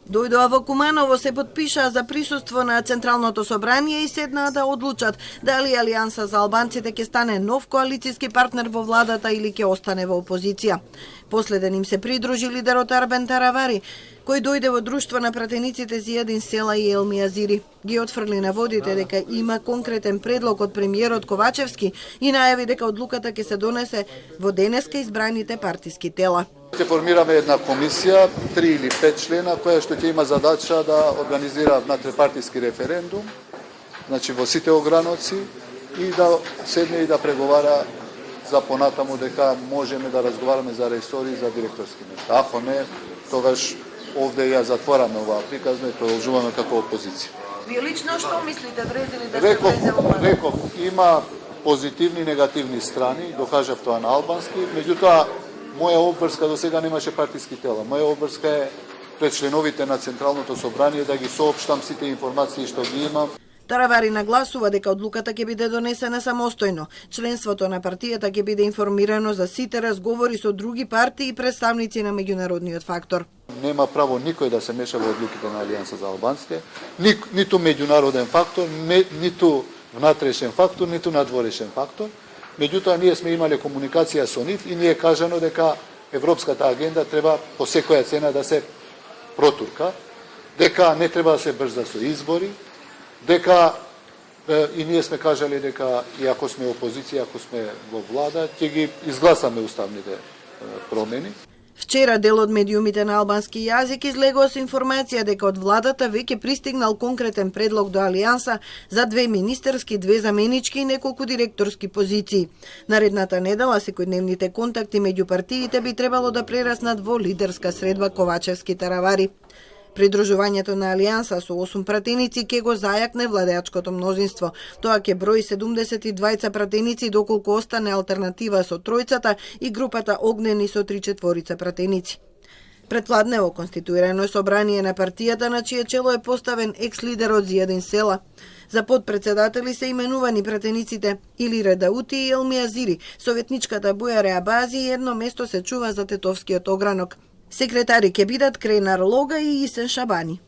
Дојдоа во Куманово, се потпишаа за присуство на Централното собрание и седнаа да одлучат дали Алијанса за албанците ќе стане нов коалицијски партнер во владата или ќе остане во опозиција. Последен им се придружи лидерот Арбен Таравари, кој дојде во друштво на пратениците Зијадин Села и Елми Азири. Ги отфрли на водите дека има конкретен предлог од премиерот Ковачевски и најави дека одлуката ќе се донесе во денеска избраните партиски тела. Ќе формираме една комисија, 3 или 5 члена, која што ќе има задача да организира внатре-партиски референдум, значи во сите ограноци, и да седне и да преговара за понатаму дека можеме да разговараме за ресори за директорски места. Ако не, тогаш овде ја затвораме оваа приказна и продолжуваме како опозиција. Вие лично што мислите, вреди ли да се влезе во владата? Реков, има позитивни и негативни страни, докажав тоа на албански, меѓутоа моја обврска до сега немаше партиски тела. Моја обврска е пред членовите на Централното собрание да ги соопштам сите информации што ги имам. Таравари нагласува дека одлуката ќе биде донесена самостојно. Членството на партијата ќе биде информирано за сите разговори со други партии и представници на меѓународниот фактор. Нема право никој да се меша во одлуките на Алијанса за албанците, ниту меѓународен фактор, ниту внатрешен фактор, ниту надворешен фактор. Меѓутоа, ние сме имале комуникација со нив и ни е кажано дека европската агенда треба по секоја цена да се протурка, дека не треба да се брза со избори, дека и ние сме кажале дека и ако сме опозиција, ако сме во влада, ќе ги изгласаме уставните промени. Вчера дел од медиумите на албански јазик излегува со информација дека од владата веќе пристигнал конкретен предлог до Алијанса за 2 министерски, 2 заменички и неколку директорски позиции. Наредната недела секојдневните контакти меѓу партиите би требало да прераснат во лидерска средба Ковачевски-Таравари. Придружувањето на Алијанса со 8 пратеници ќе го зајакне владеачкото мнозинство. Тоа ќе брои 72 пратеници доколку остане алтернатива со тројцата и групата Огнени со 3/4 пратеници. Предпладнево конституирано е собрание на партијата на чие чело е поставен екс-лидерот Зијадин Села. За подпредседатели се именувани пратениците Илира Даути и Елми Азири, советничката Бујаре Абази и едно место се чува за Тетовскиот огранок. Секретари ќе бидат Кренар Лога и Исен Шабани.